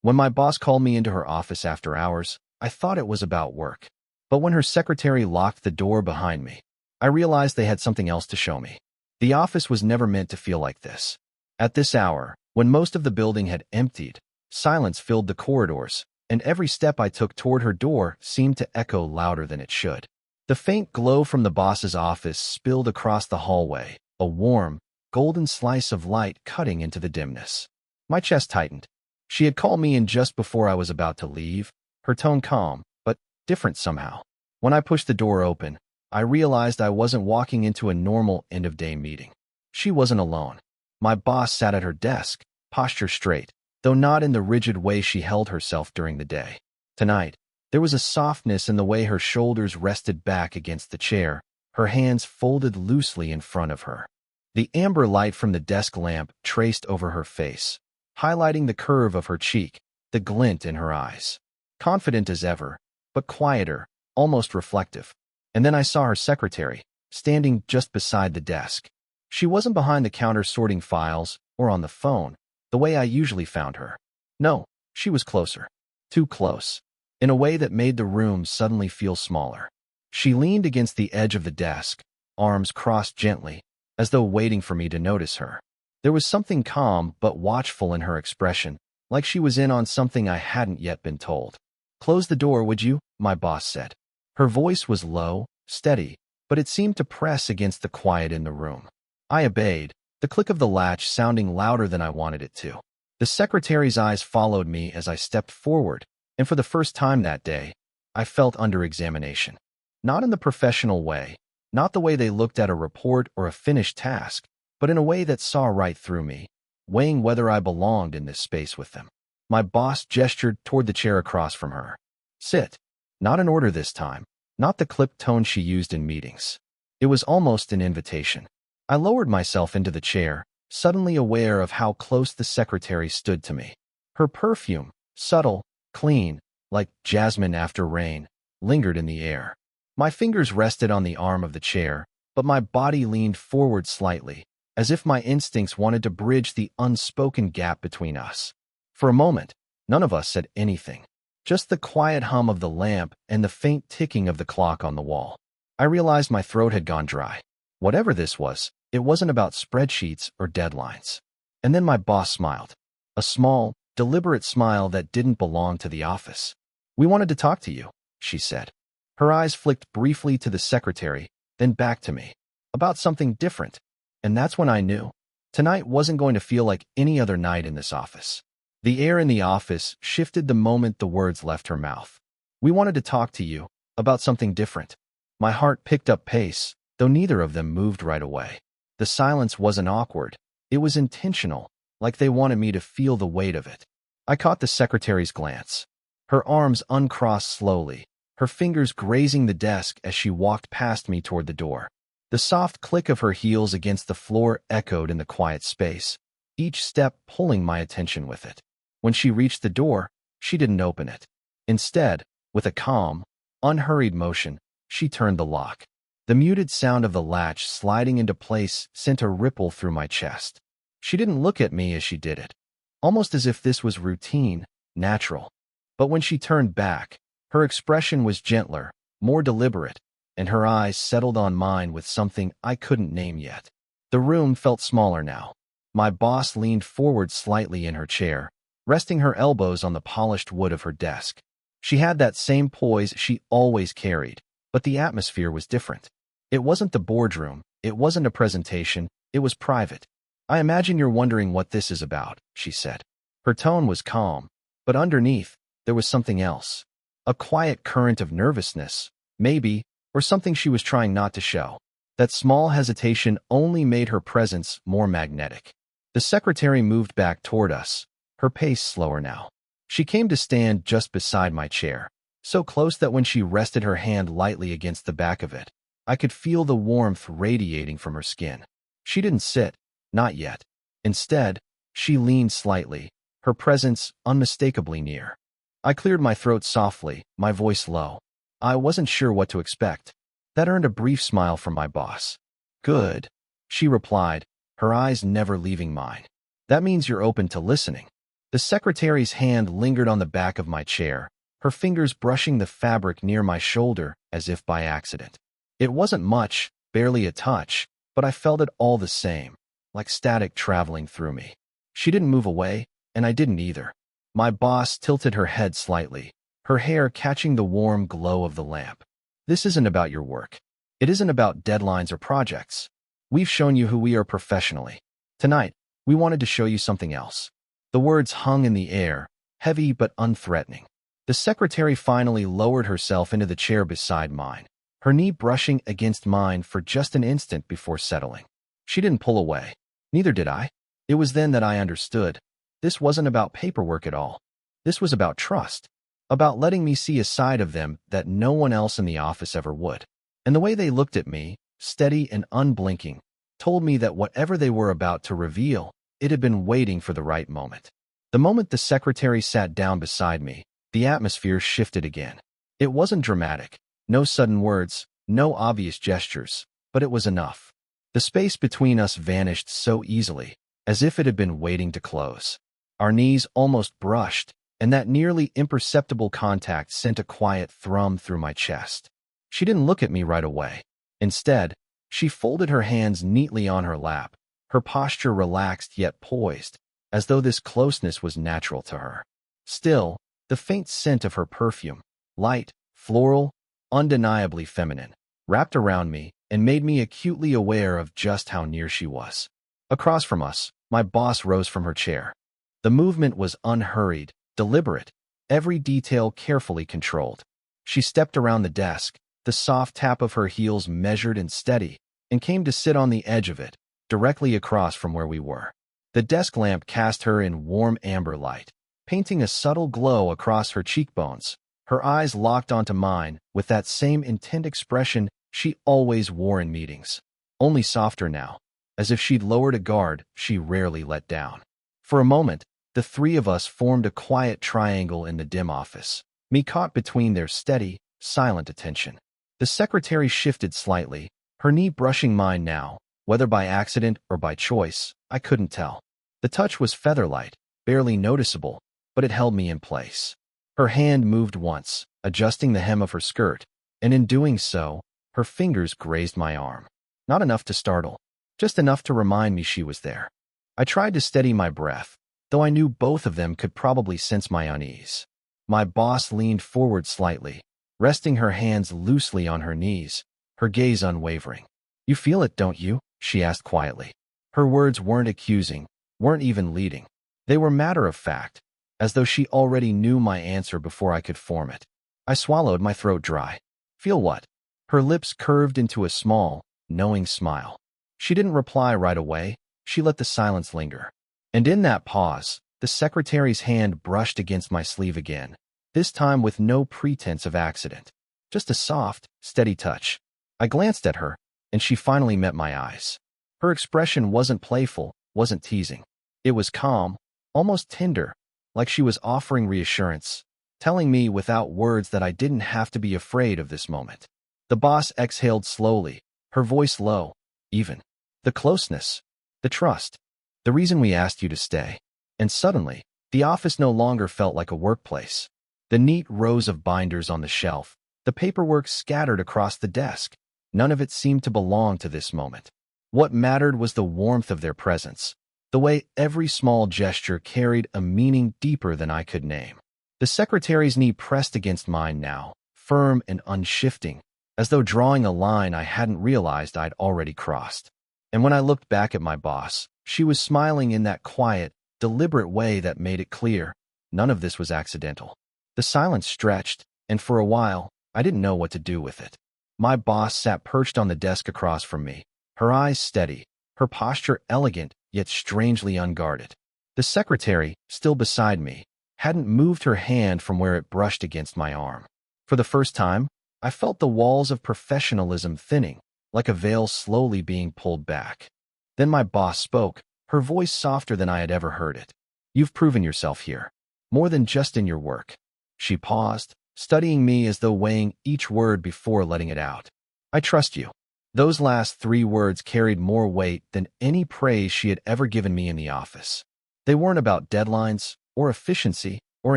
When my boss called me into her office after hours, I thought it was about work. But when her secretary locked the door behind me, I realized they had something else to show me. The office was never meant to feel like this. At this hour, when most of the building had emptied, silence filled the corridors, and every step I took toward her door seemed to echo louder than it should. The faint glow from the boss's office spilled across the hallway, a warm, golden slice of light cutting into the dimness. My chest tightened. She had called me in just before I was about to leave, her tone calm, but different somehow. When I pushed the door open, I realized I wasn't walking into a normal end-of-day meeting. She wasn't alone. My boss sat at her desk, posture straight, though not in the rigid way she held herself during the day. Tonight, there was a softness in the way her shoulders rested back against the chair, her hands folded loosely in front of her. The amber light from the desk lamp traced over her face, highlighting the curve of her cheek, the glint in her eyes. Confident as ever, but quieter, almost reflective. And then I saw her secretary, standing just beside the desk. She wasn't behind the counter sorting files or on the phone, the way I usually found her. No, she was closer. Too close. In a way that made the room suddenly feel smaller. She leaned against the edge of the desk, arms crossed gently, as though waiting for me to notice her. There was something calm but watchful in her expression, like she was in on something I hadn't yet been told. "Close the door, would you?" my boss said. Her voice was low, steady, but it seemed to press against the quiet in the room. I obeyed, the click of the latch sounding louder than I wanted it to. The secretary's eyes followed me as I stepped forward, and for the first time that day, I felt under examination. Not in the professional way, not the way they looked at a report or a finished task, but in a way that saw right through me, weighing whether I belonged in this space with them. My boss gestured toward the chair across from her. "Sit." Not an order this time, not the clipped tone she used in meetings. It was almost an invitation. I lowered myself into the chair, suddenly aware of how close the secretary stood to me. Her perfume, subtle, clean, like jasmine after rain, lingered in the air. My fingers rested on the arm of the chair, but my body leaned forward slightly, as if my instincts wanted to bridge the unspoken gap between us. For a moment, none of us said anything. Just the quiet hum of the lamp and the faint ticking of the clock on the wall. I realized my throat had gone dry. Whatever this was, it wasn't about spreadsheets or deadlines. And then my boss smiled. A small, deliberate smile that didn't belong to the office. "We wanted to talk to you," she said. Her eyes flicked briefly to the secretary, then back to me. About something different. And that's when I knew. Tonight wasn't going to feel like any other night in this office. The air in the office shifted the moment the words left her mouth. "We wanted to talk to you about something different." My heart picked up pace, though neither of them moved right away. The silence wasn't awkward. It was intentional, like they wanted me to feel the weight of it. I caught the secretary's glance. Her arms uncrossed slowly, her fingers grazing the desk as she walked past me toward the door. The soft click of her heels against the floor echoed in the quiet space, each step pulling my attention with it. When she reached the door, she didn't open it. Instead, with a calm, unhurried motion, she turned the lock. The muted sound of the latch sliding into place sent a ripple through my chest. She didn't look at me as she did it, almost as if this was routine, natural. But when she turned back, her expression was gentler, more deliberate, and her eyes settled on mine with something I couldn't name yet. The room felt smaller now. My boss leaned forward slightly in her chair, resting her elbows on the polished wood of her desk. She had that same poise she always carried, but the atmosphere was different. It wasn't the boardroom, it wasn't a presentation, it was private. "I imagine you're wondering what this is about," she said. Her tone was calm, but underneath, there was something else. A quiet current of nervousness, maybe, or something she was trying not to show. That small hesitation only made her presence more magnetic. The secretary moved back toward us, her pace slower now. She came to stand just beside my chair, so close that when she rested her hand lightly against the back of it, I could feel the warmth radiating from her skin. She didn't sit, not yet. Instead, she leaned slightly, her presence unmistakably near. I cleared my throat softly, my voice low. I wasn't sure what to expect. That earned a brief smile from my boss. "Good," she replied, her eyes never leaving mine. "That means you're open to listening." The secretary's hand lingered on the back of my chair, her fingers brushing the fabric near my shoulder as if by accident. It wasn't much, barely a touch, but I felt it all the same, like static traveling through me. She didn't move away, and I didn't either. My boss tilted her head slightly, her hair catching the warm glow of the lamp. This isn't about your work. It isn't about deadlines or projects. We've shown you who we are professionally. Tonight, we wanted to show you something else. The words hung in the air, heavy but unthreatening. The secretary finally lowered herself into the chair beside mine, her knee brushing against mine for just an instant before settling. She didn't pull away. Neither did I. It was then that I understood. This wasn't about paperwork at all. This was about trust, about letting me see a side of them that no one else in the office ever would. And the way they looked at me, steady and unblinking, told me that whatever they were about to reveal, it had been waiting for the right moment. The moment the secretary sat down beside me, the atmosphere shifted again. It wasn't dramatic, no sudden words, no obvious gestures, but it was enough. The space between us vanished so easily, as if it had been waiting to close. Our knees almost brushed, and that nearly imperceptible contact sent a quiet thrum through my chest. She didn't look at me right away. Instead, she folded her hands neatly on her lap, her posture relaxed yet poised, as though this closeness was natural to her. Still, the faint scent of her perfume, light, floral, undeniably feminine, wrapped around me and made me acutely aware of just how near she was. Across from us, my boss rose from her chair. The movement was unhurried, deliberate, every detail carefully controlled. She stepped around the desk, the soft tap of her heels measured and steady, and came to sit on the edge of it, directly across from where we were. The desk lamp cast her in warm amber light, painting a subtle glow across her cheekbones. Her eyes locked onto mine with that same intent expression she always wore in meetings, only softer now, as if she'd lowered a guard she rarely let down. For a moment, the three of us formed a quiet triangle in the dim office, me caught between their steady, silent attention. The secretary shifted slightly, her knee brushing mine now, whether by accident or by choice, I couldn't tell. The touch was feather-light, barely noticeable, but it held me in place. Her hand moved once, adjusting the hem of her skirt, and in doing so, her fingers grazed my arm. Not enough to startle, just enough to remind me she was there. I tried to steady my breath, though I knew both of them could probably sense my unease. My boss leaned forward slightly, resting her hands loosely on her knees, her gaze unwavering. "You feel it, don't you?" she asked quietly. Her words weren't accusing, weren't even leading. They were matter of fact, as though she already knew my answer before I could form it. I swallowed, my throat dry. "Feel what?" Her lips curved into a small, knowing smile. She didn't reply right away. She let the silence linger. And in that pause, the secretary's hand brushed against my sleeve again, this time with no pretense of accident. Just a soft, steady touch. I glanced at her, and she finally met my eyes. Her expression wasn't playful, wasn't teasing. It was calm, almost tender, like she was offering reassurance, telling me without words that I didn't have to be afraid of this moment. The boss exhaled slowly, her voice low, even. "The closeness, the trust, the reason we asked you to stay." And suddenly, the office no longer felt like a workplace. The neat rows of binders on the shelf, the paperwork scattered across the desk, none of it seemed to belong to this moment. What mattered was the warmth of their presence, the way every small gesture carried a meaning deeper than I could name. The secretary's knee pressed against mine now, firm and unshifting, as though drawing a line I hadn't realized I'd already crossed. And when I looked back at my boss, she was smiling in that quiet, deliberate way that made it clear none of this was accidental. The silence stretched, and for a while, I didn't know what to do with it. My boss sat perched on the desk across from me, her eyes steady, her posture elegant yet strangely unguarded. The secretary, still beside me, hadn't moved her hand from where it brushed against my arm. For the first time, I felt the walls of professionalism thinning, like a veil slowly being pulled back. Then my boss spoke, her voice softer than I had ever heard it. "You've proven yourself here, more than just in your work." She paused, studying me as though weighing each word before letting it out. "I trust you." Those last 3 words carried more weight than any praise she had ever given me in the office. They weren't about deadlines or efficiency, or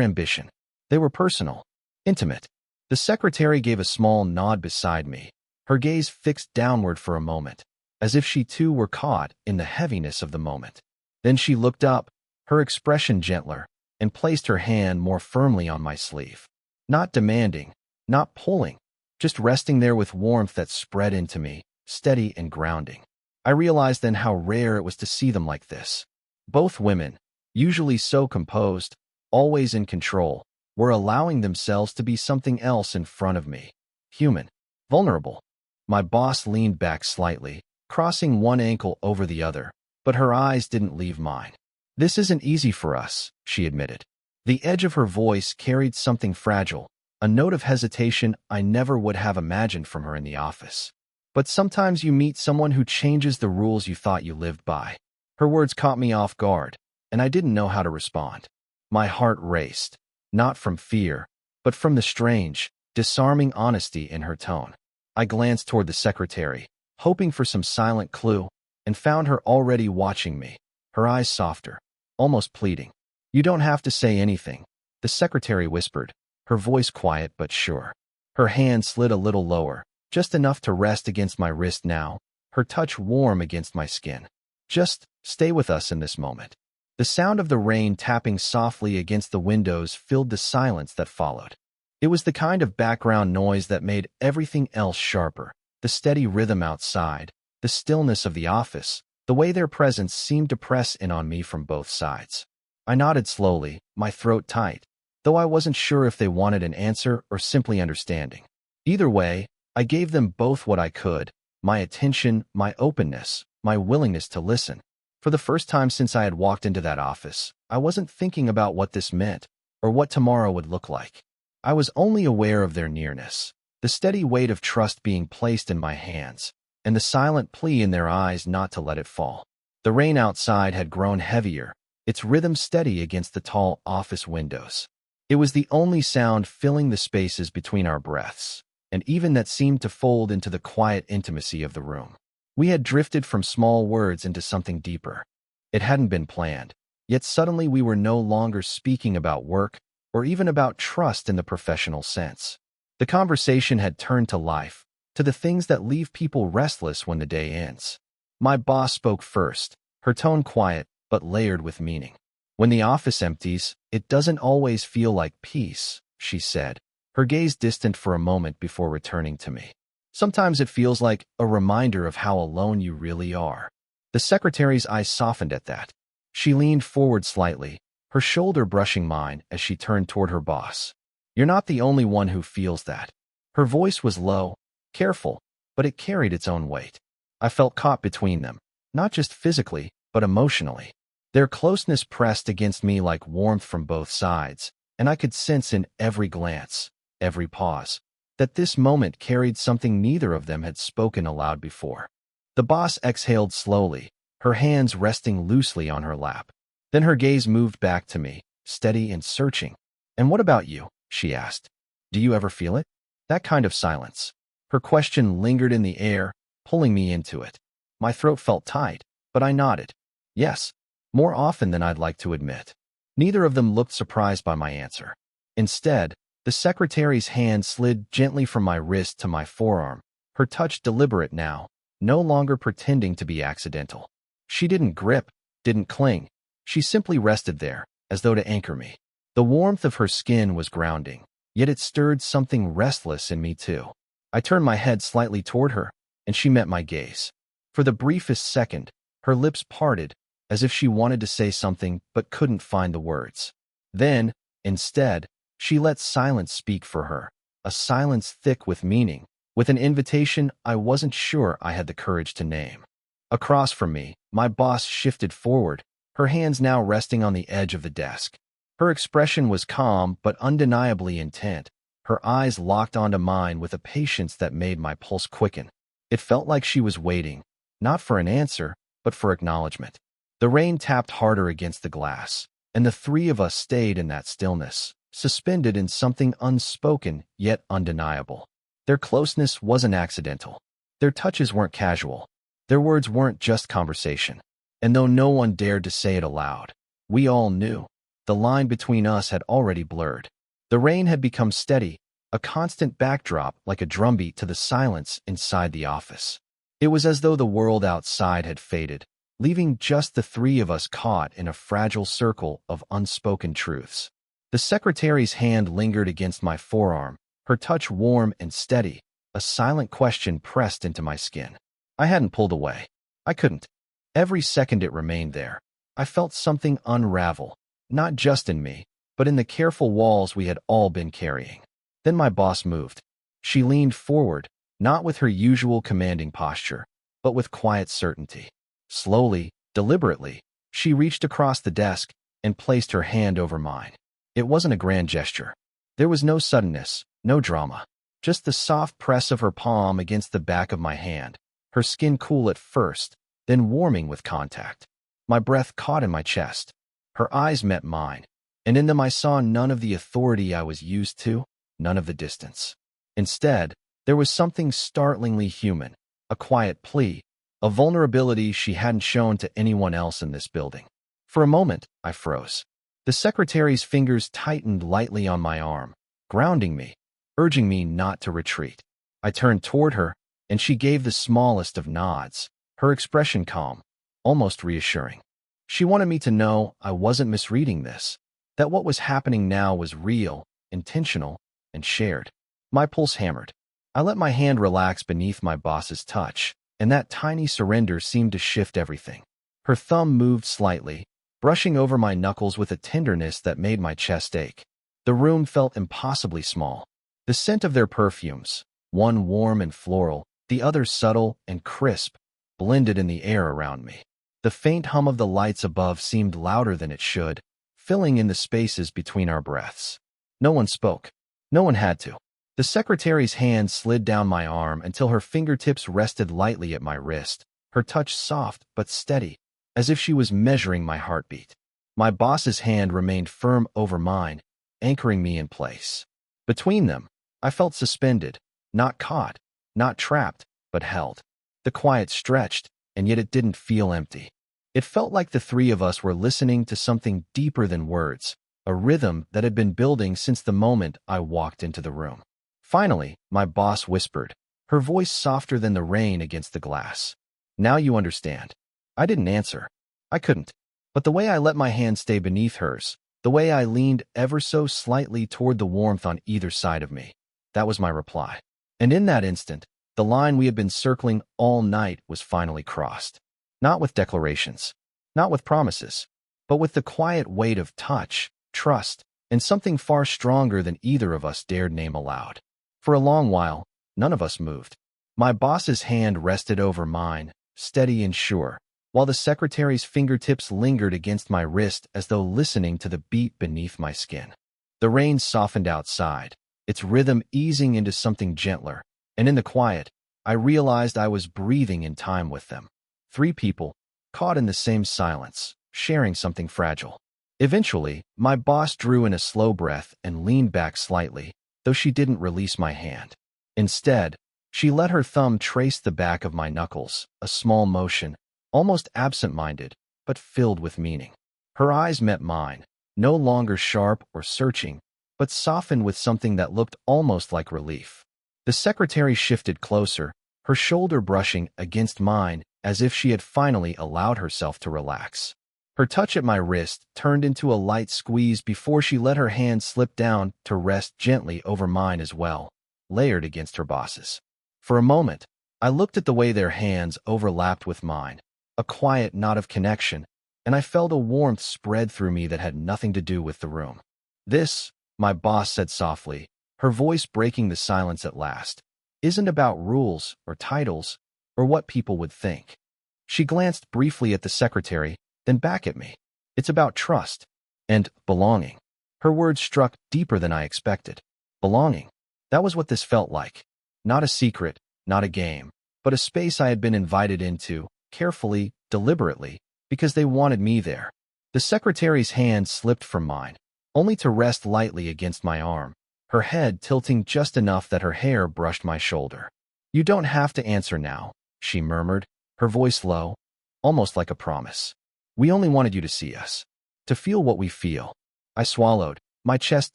ambition. They were personal, intimate. The secretary gave a small nod beside me, her gaze fixed downward for a moment, as if she too were caught in the heaviness of the moment. Then she looked up, her expression gentler, and placed her hand more firmly on my sleeve. Not demanding, not pulling, just resting there with warmth that spread into me, steady and grounding. I realized then how rare it was to see them like this. Both women, usually so composed, always in control, were allowing themselves to be something else in front of me. Human, vulnerable. My boss leaned back slightly, crossing one ankle over the other, but her eyes didn't leave mine. "This isn't easy for us," she admitted. The edge of her voice carried something fragile, a note of hesitation I never would have imagined from her in the office. "But sometimes you meet someone who changes the rules you thought you lived by." Her words caught me off guard, and I didn't know how to respond. My heart raced, not from fear, but from the strange, disarming honesty in her tone. I glanced toward the secretary, hoping for some silent clue, and found her already watching me, her eyes softer, almost pleading. "You don't have to say anything," the secretary whispered, her voice quiet but sure. Her hand slid a little lower, just enough to rest against my wrist now, her touch warm against my skin. "Just stay with us in this moment." The sound of the rain tapping softly against the windows filled the silence that followed. It was the kind of background noise that made everything else sharper, the steady rhythm outside, the stillness of the office, the way their presence seemed to press in on me from both sides. I nodded slowly, my throat tight, though I wasn't sure if they wanted an answer or simply understanding. Either way, I gave them both what I could, my attention, my openness, my willingness to listen. For the first time since I had walked into that office, I wasn't thinking about what this meant or what tomorrow would look like. I was only aware of their nearness, the steady weight of trust being placed in my hands, and the silent plea in their eyes not to let it fall. The rain outside had grown heavier, its rhythm steady against the tall office windows. It was the only sound filling the spaces between our breaths, and even that seemed to fold into the quiet intimacy of the room. We had drifted from small words into something deeper. It hadn't been planned, yet suddenly we were no longer speaking about work or even about trust in the professional sense. The conversation had turned to life, to the things that leave people restless when the day ends. My boss spoke first, her tone quiet but layered with meaning. "When the office empties, it doesn't always feel like peace," she said, her gaze distant for a moment before returning to me. "Sometimes it feels like a reminder of how alone you really are." The secretary's eyes softened at that. She leaned forward slightly, her shoulder brushing mine as she turned toward her boss. "You're not the only one who feels that." Her voice was low, careful, but it carried its own weight. I felt caught between them, not just physically, but emotionally. Their closeness pressed against me like warmth from both sides, and I could sense in every glance, every pause, that this moment carried something neither of them had spoken aloud before. The boss exhaled slowly, her hands resting loosely on her lap. Then her gaze moved back to me, steady and searching. "And what about you?" she asked. "Do you ever feel it?" That kind of silence. Her question lingered in the air, pulling me into it. My throat felt tight, but I nodded. Yes, more often than I'd like to admit. Neither of them looked surprised by my answer. Instead, the secretary's hand slid gently from my wrist to my forearm, her touch deliberate now, no longer pretending to be accidental. She didn't grip, didn't cling. She simply rested there, as though to anchor me. The warmth of her skin was grounding, yet it stirred something restless in me too. I turned my head slightly toward her, and she met my gaze. For the briefest second, her lips parted, as if she wanted to say something but couldn't find the words. Then, instead, she let silence speak for her, a silence thick with meaning, with an invitation I wasn't sure I had the courage to name. Across from me, my boss shifted forward, her hands now resting on the edge of the desk. Her expression was calm but undeniably intent, her eyes locked onto mine with a patience that made my pulse quicken. It felt like she was waiting, not for an answer, but for acknowledgement. The rain tapped harder against the glass, and the three of us stayed in that stillness, suspended in something unspoken yet undeniable. Their closeness wasn't accidental. Their touches weren't casual. Their words weren't just conversation. And though no one dared to say it aloud, we all knew. the line between us had already blurred. The rain had become steady, a constant backdrop like a drumbeat to the silence inside the office. It was as though the world outside had faded, leaving just the three of us caught in a fragile circle of unspoken truths. The secretary's hand lingered against my forearm, her touch warm and steady, a silent question pressed into my skin. I hadn't pulled away. I couldn't. Every second it remained there. I felt something unravel, not just in me, but in the careful walls we had all been carrying. Then my boss moved. She leaned forward, not with her usual commanding posture, but with quiet certainty. Slowly, deliberately, she reached across the desk and placed her hand over mine. It wasn't a grand gesture. There was no suddenness, no drama, just the soft press of her palm against the back of my hand, her skin cool at first, then warming with contact. My breath caught in my chest. Her eyes met mine, and in them I saw none of the authority I was used to, none of the distance. Instead, there was something startlingly human, a quiet plea, a vulnerability she hadn't shown to anyone else in this building. For a moment, I froze. The secretary's fingers tightened lightly on my arm, grounding me, urging me not to retreat. I turned toward her, and she gave the smallest of nods, her expression calm, almost reassuring. She wanted me to know I wasn't misreading this, that what was happening now was real, intentional, and shared. My pulse hammered. I let my hand relax beneath my boss's touch, and that tiny surrender seemed to shift everything. Her thumb moved slightly, brushing over my knuckles with a tenderness that made my chest ache. The room felt impossibly small. The scent of their perfumes, one warm and floral, the other subtle and crisp, blended in the air around me. The faint hum of the lights above seemed louder than it should, filling in the spaces between our breaths. No one spoke. No one had to. The secretary's hand slid down my arm until her fingertips rested lightly at my wrist, her touch soft but steady, as if she was measuring my heartbeat. My boss's hand remained firm over mine, anchoring me in place. Between them, I felt suspended, not caught, not trapped, but held. The quiet stretched, and yet it didn't feel empty. It felt like the three of us were listening to something deeper than words, a rhythm that had been building since the moment I walked into the room. Finally, my boss whispered, her voice softer than the rain against the glass. "Now you understand." I didn't answer. I couldn't. But the way I let my hand stay beneath hers, the way I leaned ever so slightly toward the warmth on either side of me, that was my reply. And in that instant, the line we had been circling all night was finally crossed. Not with declarations, not with promises, but with the quiet weight of touch, trust, and something far stronger than either of us dared name aloud. For a long while, none of us moved. My boss's hand rested over mine, steady and sure, while the secretary's fingertips lingered against my wrist as though listening to the beat beneath my skin. The rain softened outside, its rhythm easing into something gentler, and in the quiet, I realized I was breathing in time with them. Three people, caught in the same silence, sharing something fragile. Eventually, my boss drew in a slow breath and leaned back slightly, though she didn't release my hand. Instead, she let her thumb trace the back of my knuckles, a small motion, almost absent-minded, but filled with meaning. Her eyes met mine, no longer sharp or searching, but softened with something that looked almost like relief. The secretary shifted closer, her shoulder brushing against mine as if she had finally allowed herself to relax. Her touch at my wrist turned into a light squeeze before she let her hand slip down to rest gently over mine as well, layered against her boss's. For a moment, I looked at the way their hands overlapped with mine, a quiet knot of connection, and I felt a warmth spread through me that had nothing to do with the room. "This," my boss said softly, her voice breaking the silence at last, "isn't about rules or titles or what people would think." She glanced briefly at the secretary, then back at me. "It's about trust and belonging." Her words struck deeper than I expected. Belonging. That was what this felt like. Not a secret, not a game, but a space I had been invited into, carefully, deliberately, because they wanted me there. The secretary's hand slipped from mine, only to rest lightly against my arm, her head tilting just enough that her hair brushed my shoulder. "You don't have to answer now," she murmured, her voice low, almost like a promise. "We only wanted you to see us, to feel what we feel." I swallowed, my chest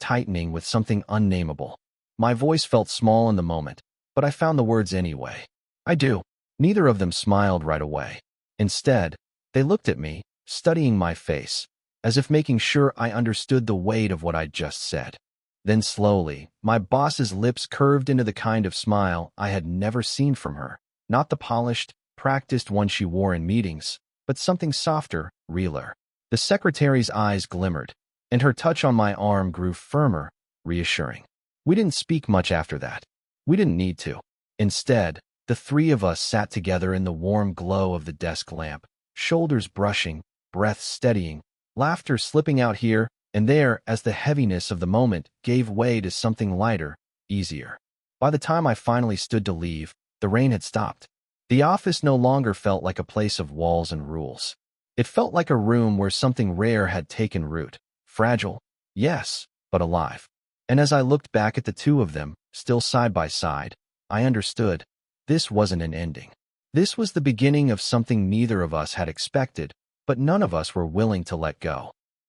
tightening with something unnameable. My voice felt small in the moment, but I found the words anyway. I do. Neither of them smiled right away. Instead, they looked at me, studying my face, as if making sure I understood the weight of what I'd just said. Then slowly, my boss's lips curved into the kind of smile I had never seen from her. Not the polished, practiced one she wore in meetings, but something softer, realer. The secretary's eyes glimmered, and her touch on my arm grew firmer, reassuring. We didn't speak much after that. We didn't need to. Instead, the three of us sat together in the warm glow of the desk lamp, shoulders brushing, breath steadying, laughter slipping out here and there as the heaviness of the moment gave way to something lighter, easier. By the time I finally stood to leave, the rain had stopped. The office no longer felt like a place of walls and rules. It felt like a room where something rare had taken root. Fragile, yes, but alive. And as I looked back at the two of them, still side by side, I understood. This wasn't an ending. This was the beginning of something neither of us had expected, but none of us were willing to let go.